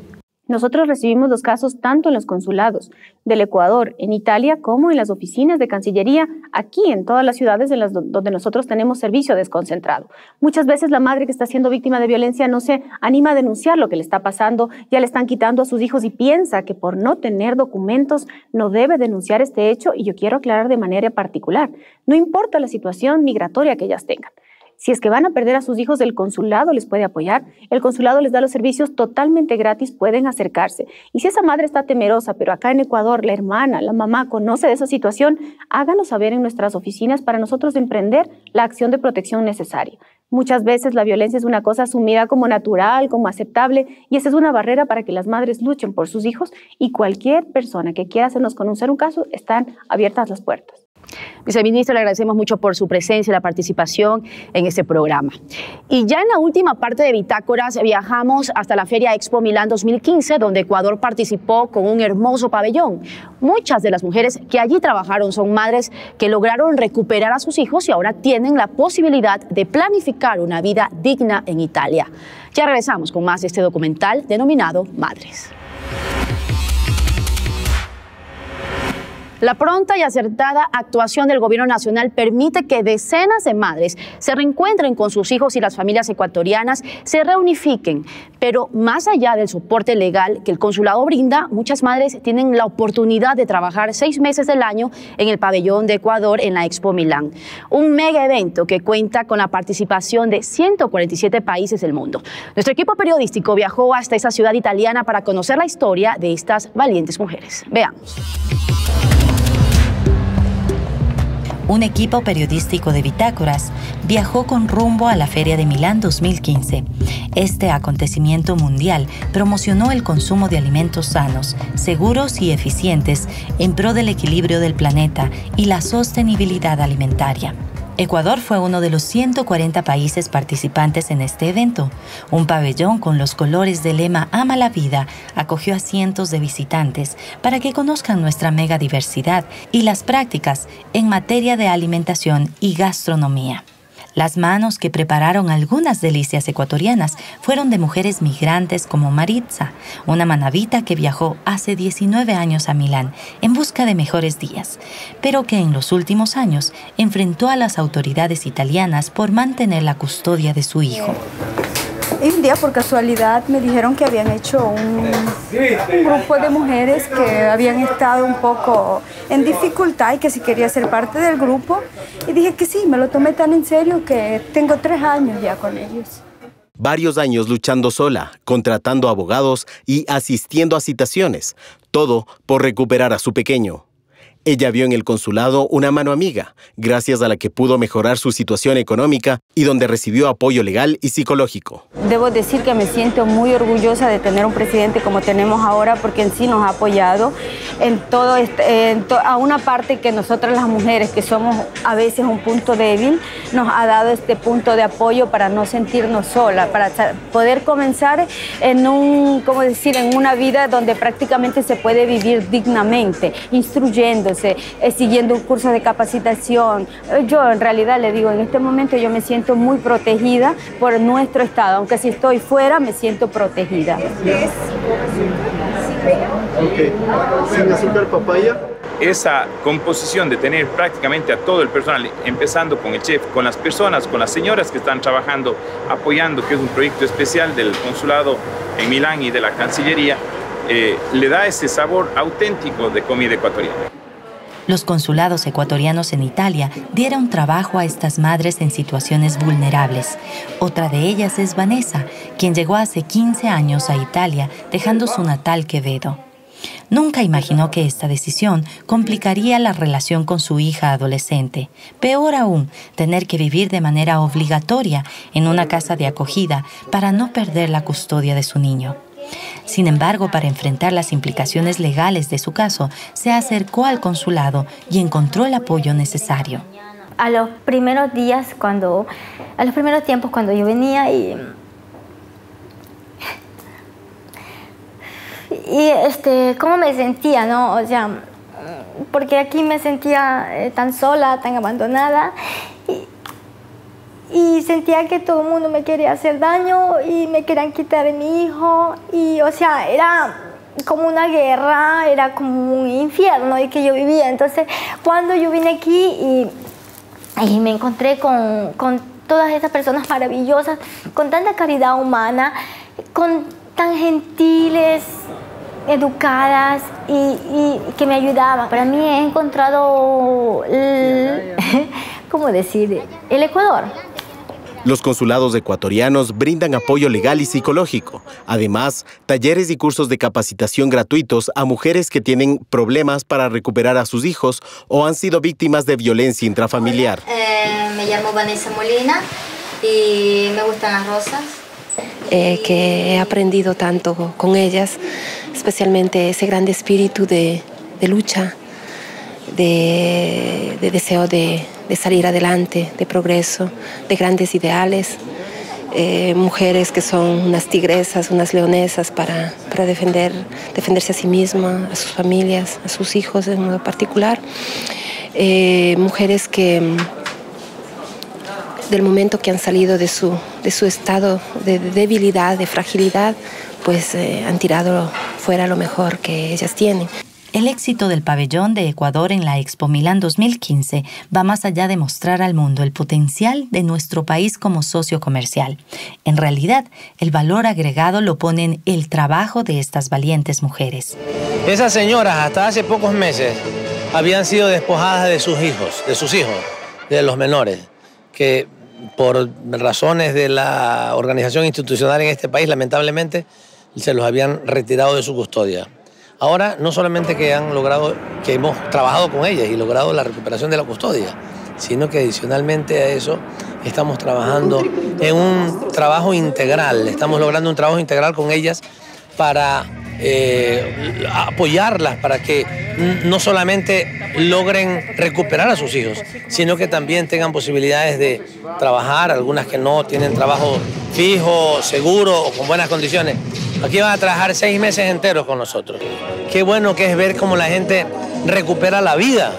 Nosotros recibimos los casos tanto en los consulados del Ecuador, en Italia, como en las oficinas de Cancillería, aquí en todas las ciudades donde nosotros tenemos servicio desconcentrado. Muchas veces la madre que está siendo víctima de violencia no se anima a denunciar lo que le está pasando, ya le están quitando a sus hijos y piensa que por no tener documentos no debe denunciar este hecho, y yo quiero aclarar de manera particular, no importa la situación migratoria que ellas tengan. Si es que van a perder a sus hijos, el consulado les puede apoyar, el consulado les da los servicios totalmente gratis, pueden acercarse. Y si esa madre está temerosa, pero acá en Ecuador la hermana, la mamá conoce de esa situación, háganos saber en nuestras oficinas para nosotros emprender la acción de protección necesaria. Muchas veces la violencia es una cosa asumida como natural, como aceptable, y esa es una barrera para que las madres luchen por sus hijos, y cualquier persona que quiera hacernos conocer un caso, están abiertas las puertas. Viceministra, le agradecemos mucho por su presencia y la participación en este programa. Y ya en la última parte de Bitácoras viajamos hasta la Feria Expo Milán 2015, donde Ecuador participó con un hermoso pabellón. Muchas de las mujeres que allí trabajaron son madres que lograron recuperar a sus hijos y ahora tienen la posibilidad de planificar una vida digna en Italia. Ya regresamos con más de este documental denominado Madres. La pronta y acertada actuación del Gobierno Nacional permite que decenas de madres se reencuentren con sus hijos y las familias ecuatorianas se reunifiquen. Pero más allá del soporte legal que el consulado brinda, muchas madres tienen la oportunidad de trabajar 6 meses del año en el pabellón de Ecuador en la Expo Milán. Un mega evento que cuenta con la participación de 147 países del mundo. Nuestro equipo periodístico viajó hasta esa ciudad italiana para conocer la historia de estas valientes mujeres. Veamos. Un equipo periodístico de Bitácoras viajó con rumbo a la Feria de Milán 2015. Este acontecimiento mundial promocionó el consumo de alimentos sanos, seguros y eficientes en pro del equilibrio del planeta y la sostenibilidad alimentaria. Ecuador fue uno de los 140 países participantes en este evento. Un pabellón con los colores del lema Ama la Vida acogió a cientos de visitantes para que conozcan nuestra mega diversidad y las prácticas en materia de alimentación y gastronomía. Las manos que prepararon algunas delicias ecuatorianas fueron de mujeres migrantes como Maritza, una manabita que viajó hace 19 años a Milán en busca de mejores días, pero que en los últimos años enfrentó a las autoridades italianas por mantener la custodia de su hijo. Y un día, por casualidad, me dijeron que habían hecho un grupo de mujeres que habían estado un poco en dificultad y que si quería ser parte del grupo. Y dije que sí, me lo tomé tan en serio que tengo 3 años ya con ellos. Varios años luchando sola, contratando abogados y asistiendo a citaciones, todo por recuperar a su pequeño. Ella vio en el consulado una mano amiga, gracias a la que pudo mejorar su situación económica y donde recibió apoyo legal y psicológico. Debo decir que me siento muy orgullosa de tener un presidente como tenemos ahora, porque en sí nos ha apoyado en todo a una parte que nosotras las mujeres, que somos a veces un punto débil, nos ha dado este punto de apoyo para no sentirnos solas, para poder comenzar en en una vida donde prácticamente se puede vivir dignamente, instruyéndose, siguiendo un curso de capacitación. Yo en realidad le digo, en este momento yo me siento muy protegida por nuestro Estado, aunque si estoy fuera me siento protegida. ¿Sin azúcar papaya? Esa composición de tener prácticamente a todo el personal, empezando con el chef, con las personas, con las señoras que están trabajando, apoyando, que es un proyecto especial del consulado en Milán y de la Cancillería, le da ese sabor auténtico de comida ecuatoriana. Los consulados ecuatorianos en Italia dieron trabajo a estas madres en situaciones vulnerables. Otra de ellas es Vanessa, quien llegó hace 15 años a Italia, dejando su natal Quevedo. Nunca imaginó que esta decisión complicaría la relación con su hija adolescente. Peor aún, tener que vivir de manera obligatoria en una casa de acogida para no perder la custodia de su niño. Sin embargo, para enfrentar las implicaciones legales de su caso, se acercó al consulado y encontró el apoyo necesario. A los primeros tiempos cuando yo venía y cómo me sentía, ¿no? O sea, porque aquí me sentía tan sola, tan abandonada. y sentía que todo el mundo me quería hacer daño y me querían quitar a mi hijo. Y, o sea, era como una guerra, era como un infierno el que yo vivía. Entonces, cuando yo vine aquí y me encontré con todas esas personas maravillosas, con tanta caridad humana, tan gentiles, educadas y que me ayudaban. Para mí he encontrado, ¿cómo decir?, el Ecuador. Los consulados ecuatorianos brindan apoyo legal y psicológico. Además, talleres y cursos de capacitación gratuitos a mujeres que tienen problemas para recuperar a sus hijos o han sido víctimas de violencia intrafamiliar. Me llamo Vanessa Molina y me gustan las rosas. Que he aprendido tanto con ellas, especialmente ese gran espíritu de lucha, de deseo de salir adelante, de progreso, de grandes ideales, mujeres que son unas tigresas, unas leonesas para defenderse a sí mismas, a sus familias, a sus hijos en modo particular, mujeres que del momento que han salido de su estado de debilidad, de fragilidad, pues han tirado fuera lo mejor que ellas tienen. El éxito del pabellón de Ecuador en la Expo Milán 2015 va más allá de mostrar al mundo el potencial de nuestro país como socio comercial. En realidad, el valor agregado lo ponen el trabajo de estas valientes mujeres. Esas señoras hasta hace pocos meses habían sido despojadas de sus hijos, de los menores, que por razones de la organización institucional en este país, lamentablemente, se los habían retirado de su custodia. Ahora, no solamente que hemos trabajado con ellas y logrado la recuperación de la custodia, sino que adicionalmente a eso estamos trabajando en un trabajo integral. Estamos logrando un trabajo integral con ellas para apoyarlas, para que no solamente logren recuperar a sus hijos, sino que también tengan posibilidades de trabajar, algunas que no tienen trabajo fijo, seguro o con buenas condiciones. Aquí van a trabajar 6 meses enteros con nosotros. Qué bueno que es ver cómo la gente recupera la vida.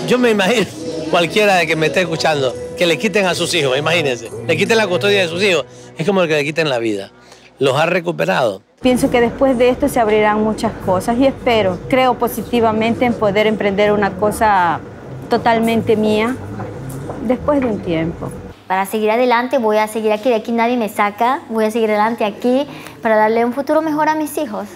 Yo me imagino, cualquiera de que me esté escuchando, que le quiten a sus hijos, imagínense, le quiten la custodia de sus hijos, es como que le quiten la vida. Los ha recuperado. Pienso que después de esto se abrirán muchas cosas y creo positivamente en poder emprender una cosa totalmente mía después de un tiempo. Para seguir adelante, voy a seguir aquí, de aquí nadie me saca, voy a seguir adelante aquí para darle un futuro mejor a mis hijos.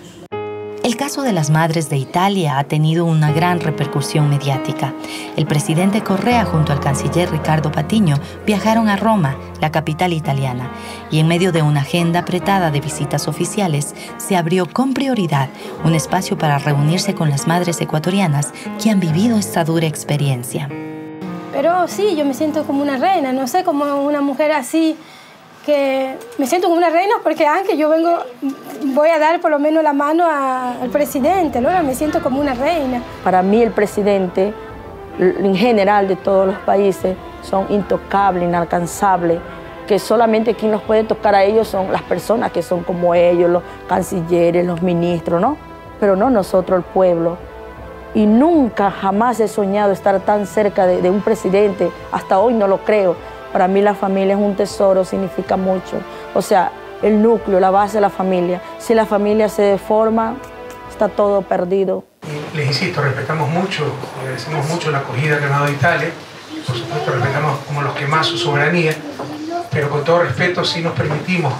El caso de las madres de Italia ha tenido una gran repercusión mediática. El presidente Correa junto al canciller Ricardo Patiño viajaron a Roma, la capital italiana, y en medio de una agenda apretada de visitas oficiales, se abrió con prioridad un espacio para reunirse con las madres ecuatorianas que han vivido esta dura experiencia. Pero sí, yo me siento como una reina, no sé, como una mujer así, que me siento como una reina porque aunque yo voy a dar por lo menos la mano al presidente, ¿no? Me siento como una reina. Para mí el presidente, en general de todos los países, son intocables, inalcanzables, que solamente quien los puede tocar a ellos son las personas que son como ellos, los cancilleres, los ministros, ¿no? Pero no nosotros, el pueblo. Y nunca, jamás he soñado estar tan cerca de un presidente, hasta hoy no lo creo. Para mí la familia es un tesoro, significa mucho. O sea, el núcleo, la base de la familia. Si la familia se deforma, está todo perdido. Les insisto, respetamos mucho, agradecemos mucho la acogida que ha dado Italia. Por supuesto, respetamos como los que más su soberanía, pero con todo respeto sí nos permitimos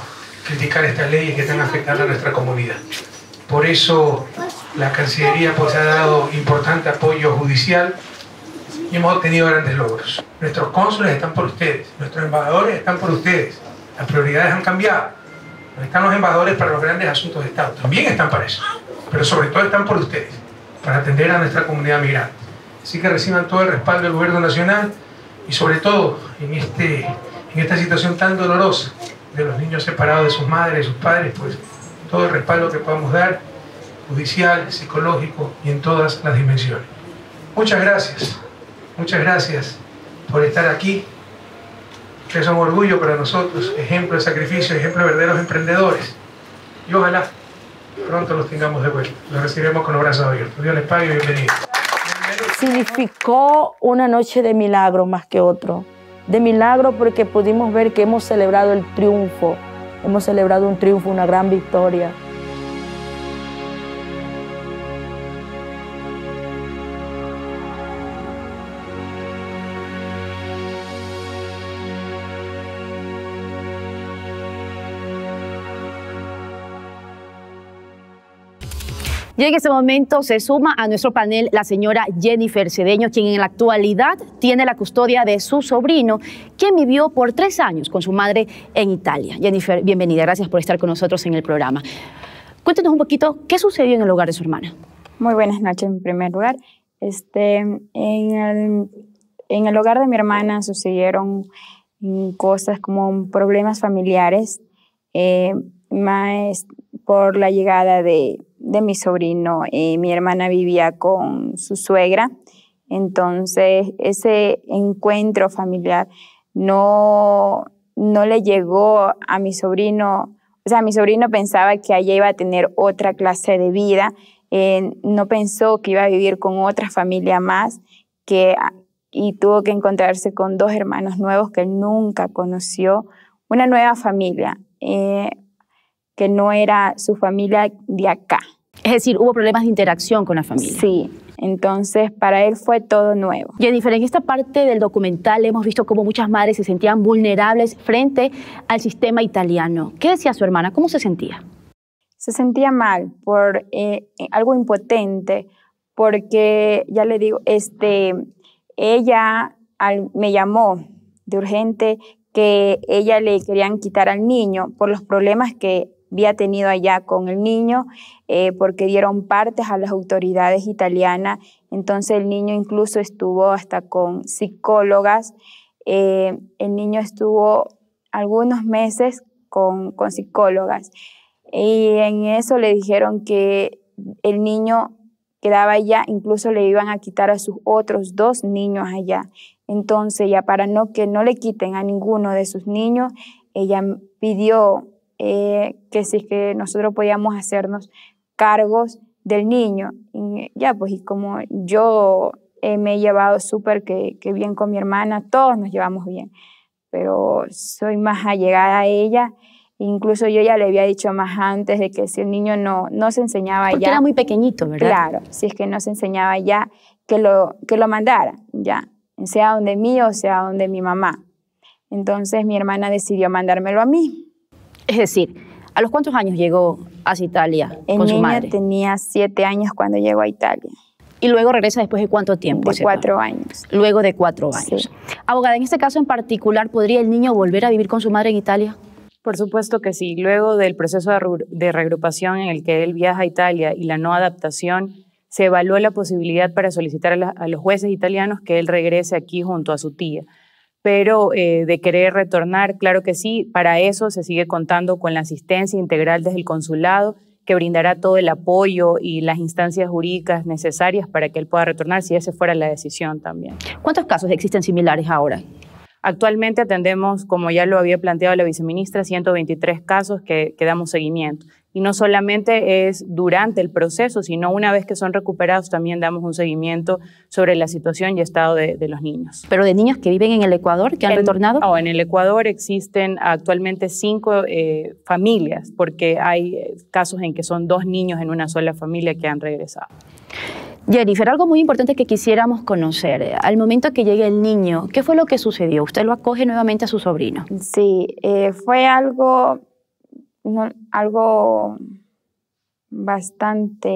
criticar estas leyes que están afectando a nuestra comunidad. Por eso la Cancillería pues, ha dado importante apoyo judicial y hemos obtenido grandes logros. Nuestros cónsules están por ustedes, nuestros embajadores están por ustedes. Las prioridades han cambiado. No están los embajadores para los grandes asuntos de Estado, también están para eso, pero sobre todo están por ustedes, para atender a nuestra comunidad migrante. Así que reciban todo el respaldo del Gobierno Nacional y sobre todo en esta situación tan dolorosa de los niños separados de sus madres, de sus padres, pues todo el respaldo que podamos dar, judicial, psicológico y en todas las dimensiones. Muchas gracias por estar aquí. Ustedes son orgullo para nosotros, ejemplo de sacrificio, ejemplo de verdaderos emprendedores. Y ojalá pronto los tengamos de vuelta. Los recibiremos con los brazos abiertos. Dios les pague y bienvenidos. Significó una noche de milagro más que otro. de milagro porque pudimos ver que hemos celebrado el triunfo, hemos celebrado un triunfo, una gran victoria. Y en este momento se suma a nuestro panel la señora Jennifer Cedeño, quien en la actualidad tiene la custodia de su sobrino, quien vivió por 3 años con su madre en Italia. Jennifer, bienvenida, gracias por estar con nosotros en el programa. Cuéntenos un poquito qué sucedió en el hogar de su hermana. Muy buenas noches en primer lugar. En el hogar de mi hermana sucedieron cosas como problemas familiares, más por la llegada de mi sobrino. Mi hermana vivía con su suegra, entonces ese encuentro familiar no le llegó a mi sobrino. O sea, mi sobrino pensaba que allá iba a tener otra clase de vida, no pensó que iba a vivir con otra familia más, y tuvo que encontrarse con 2 hermanos nuevos que él nunca conoció, una nueva familia, que no era su familia de acá. Es decir, hubo problemas de interacción con la familia. Sí, entonces para él fue todo nuevo. Jennifer, en esta parte del documental hemos visto cómo muchas madres se sentían vulnerables frente al sistema italiano. ¿Qué decía su hermana? ¿Cómo se sentía? Se sentía mal, por algo impotente, porque ya le digo, ella me llamó de urgente que ella le querían quitar al niño por los problemas que había tenido allá con el niño, porque dieron partes a las autoridades italianas. Entonces el niño incluso estuvo hasta con psicólogas. El niño estuvo algunos meses con psicólogas, y en eso le dijeron que el niño quedaba allá, incluso le iban a quitar a sus otros 2 niños allá. Entonces ya para que no le quiten a ninguno de sus niños, ella pidió que si es que nosotros podíamos hacernos cargos del niño. Y ya, pues, y como yo me he llevado súper que bien con mi hermana, todos nos llevamos bien, pero soy más allegada a ella. Incluso yo ya le había dicho más antes de que si el niño no se enseñaba porque ya... era muy pequeñito, ¿verdad? Claro, si es que no se enseñaba ya, que lo mandara, ya, sea donde mí o sea donde mi mamá. Entonces mi hermana decidió mandármelo a mí. Es decir, ¿a los cuántos años llegó hacia Italia con su madre? El niño tenía 7 años cuando llegó a Italia. ¿Y luego regresa después de cuánto tiempo? De 4 años. Luego de 4 años. Sí. Abogada, en este caso en particular, ¿podría el niño volver a vivir con su madre en Italia? Por supuesto que sí. Luego del proceso de reagrupación en el que él viaja a Italia y la no adaptación, se evaluó la posibilidad para solicitar a los jueces italianos que él regrese aquí junto a su tía. Pero de querer retornar, claro que sí, para eso se sigue contando con la asistencia integral desde el consulado, que brindará todo el apoyo y las instancias jurídicas necesarias para que él pueda retornar, si esa fuera la decisión también. ¿Cuántos casos existen similares ahora? Actualmente atendemos, como ya lo había planteado la viceministra, 123 casos que damos seguimiento. Y no solamente es durante el proceso, sino una vez que son recuperados también damos un seguimiento sobre la situación y estado de los niños. ¿Pero de niños que viven en el Ecuador, que han retornado? No, en el Ecuador existen actualmente 5 familias, porque hay casos en que son 2 niños en una sola familia que han regresado. Jennifer, algo muy importante que quisiéramos conocer. Al momento que llegue el niño, ¿qué fue lo que sucedió? ¿Usted lo acoge nuevamente a su sobrino? Sí, fue algo bastante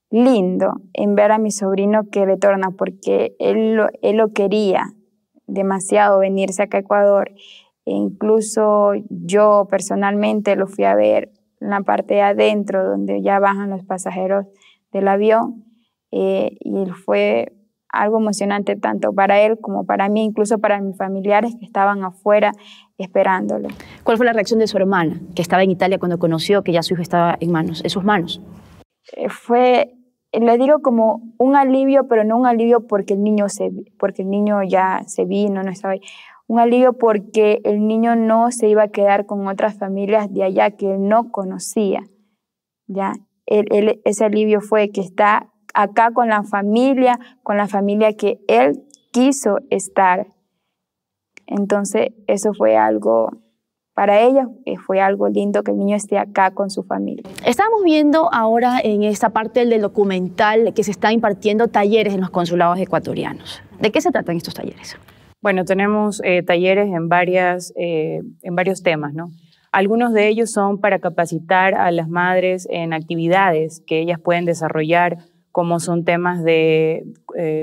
lindo en ver a mi sobrino que retorna, porque él lo quería demasiado venirse acá a Ecuador. E incluso yo personalmente lo fui a ver en la parte de adentro, donde ya bajan los pasajeros del avión, y fue algo emocionante tanto para él como para mí, incluso para mis familiares que estaban afuera esperándolo. ¿Cuál fue la reacción de su hermana, que estaba en Italia cuando conoció que ya su hijo estaba en sus manos? Fue, le digo, como un alivio, pero no un alivio porque el niño ya se vino, no estaba ahí. Un alivio porque el niño no se iba a quedar con otras familias de allá que él no conocía, ¿ya? Ese alivio fue que está acá con la familia que él quiso estar, Entonces, eso fue algo, para ella, fue algo lindo que el niño esté acá con su familia. Estamos viendo ahora en esta parte del documental que se está impartiendo talleres en los consulados ecuatorianos. ¿De qué se tratan estos talleres? Bueno, tenemos talleres en varios temas, ¿no? Algunos de ellos son para capacitar a las madres en actividades que ellas pueden desarrollar, como son temas de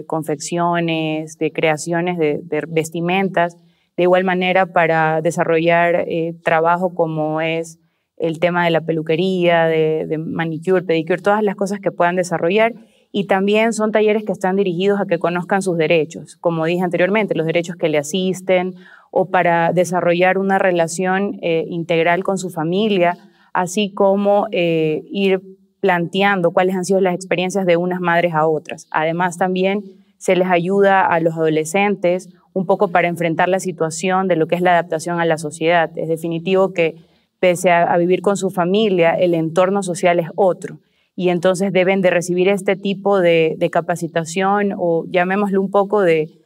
confecciones, de creaciones de vestimentas, de igual manera para desarrollar trabajo como es el tema de la peluquería, de manicure, pedicure, todas las cosas que puedan desarrollar. Y también son talleres que están dirigidos a que conozcan sus derechos, como dije anteriormente, los derechos que le asisten, o para desarrollar una relación integral con su familia, así como ir planteando cuáles han sido las experiencias de unas madres a otras. Además, también se les ayuda a los adolescentes un poco para enfrentar la situación de lo que es la adaptación a la sociedad. Es definitivo que, pese a vivir con su familia, el entorno social es otro. Y entonces deben de recibir este tipo de capacitación, o llamémoslo un poco de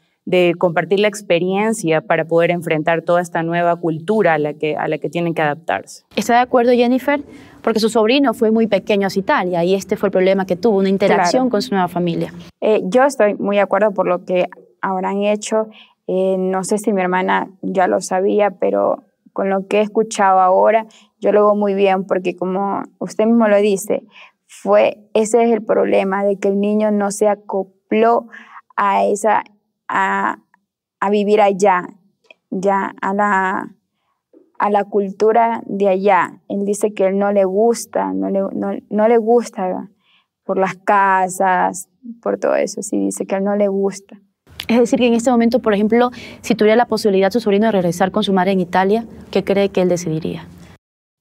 compartir la experiencia para poder enfrentar toda esta nueva cultura a la que tienen que adaptarse. ¿Está de acuerdo, Jennifer? Porque su sobrino fue muy pequeño a Italia y este fue el problema que tuvo, una interacción con su nueva familia. Yo estoy muy de acuerdo por lo que habrán hecho. No sé si mi hermana ya lo sabía, pero con lo que he escuchado ahora, yo lo veo muy bien, porque como usted mismo lo dice, ese es el problema, de que el niño no se acopló a vivir allá, ya a la cultura de allá. Él dice que él no le gusta, no le gusta por las casas, por todo eso, sí, dice que él no le gusta. Es decir, que en este momento, por ejemplo, si tuviera la posibilidad su sobrino de regresar con su madre en Italia, ¿qué cree que él decidiría?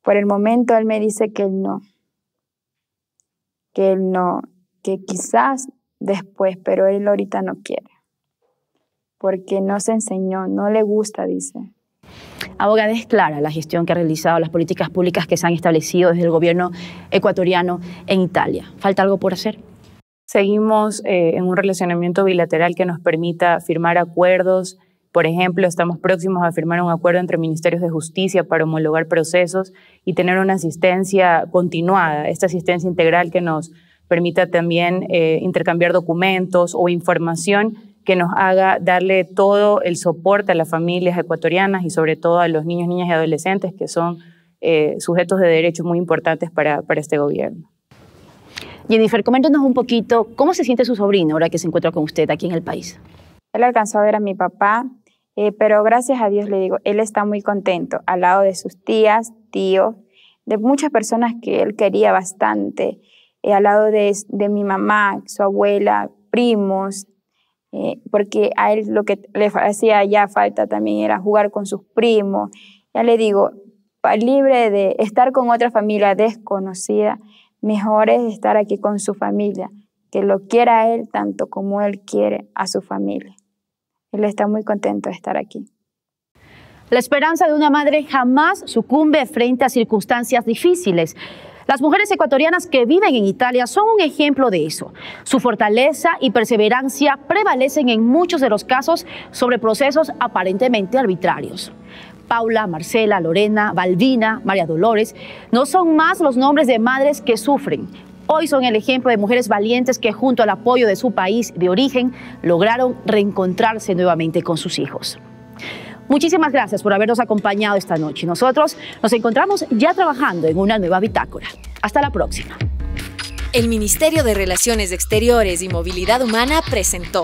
Por el momento él me dice que él no, que quizás después, pero él ahorita no quiere, porque no se enseñó, no le gusta, dice. Abogada, es clara la gestión que ha realizado, las políticas públicas que se han establecido desde el gobierno ecuatoriano en Italia. ¿Falta algo por hacer? Seguimos en un relacionamiento bilateral que nos permita firmar acuerdos. Por ejemplo, estamos próximos a firmar un acuerdo entre ministerios de justicia para homologar procesos y tener una asistencia continuada, esta asistencia integral que nos permita también intercambiar documentos o información que nos haga darle todo el soporte a las familias ecuatorianas y sobre todo a los niños, niñas y adolescentes, que son sujetos de derechos muy importantes para este gobierno. Jennifer, coméntanos un poquito cómo se siente su sobrino ahora que se encuentra con usted aquí en el país. Él alcanzó a ver a mi papá, pero gracias a Dios, le digo, él está muy contento al lado de sus tías, tíos, de muchas personas que él quería bastante, al lado de mi mamá, su abuela, primos, porque a él lo que le hacía ya falta también era jugar con sus primos. Ya le digo, libre de estar con otra familia desconocida, mejor es estar aquí con su familia, que lo quiera a él tanto como él quiere a su familia. Él está muy contento de estar aquí. La esperanza de una madre jamás sucumbe frente a circunstancias difíciles. Las mujeres ecuatorianas que viven en Italia son un ejemplo de eso. Su fortaleza y perseverancia prevalecen en muchos de los casos sobre procesos aparentemente arbitrarios. Paula, Marcela, Lorena, Balbina, María Dolores no son más los nombres de madres que sufren. Hoy son el ejemplo de mujeres valientes que, junto al apoyo de su país de origen, lograron reencontrarse nuevamente con sus hijos. Muchísimas gracias por habernos acompañado esta noche. Nosotros nos encontramos ya trabajando en una nueva bitácora. Hasta la próxima. El Ministerio de Relaciones Exteriores y Movilidad Humana presentó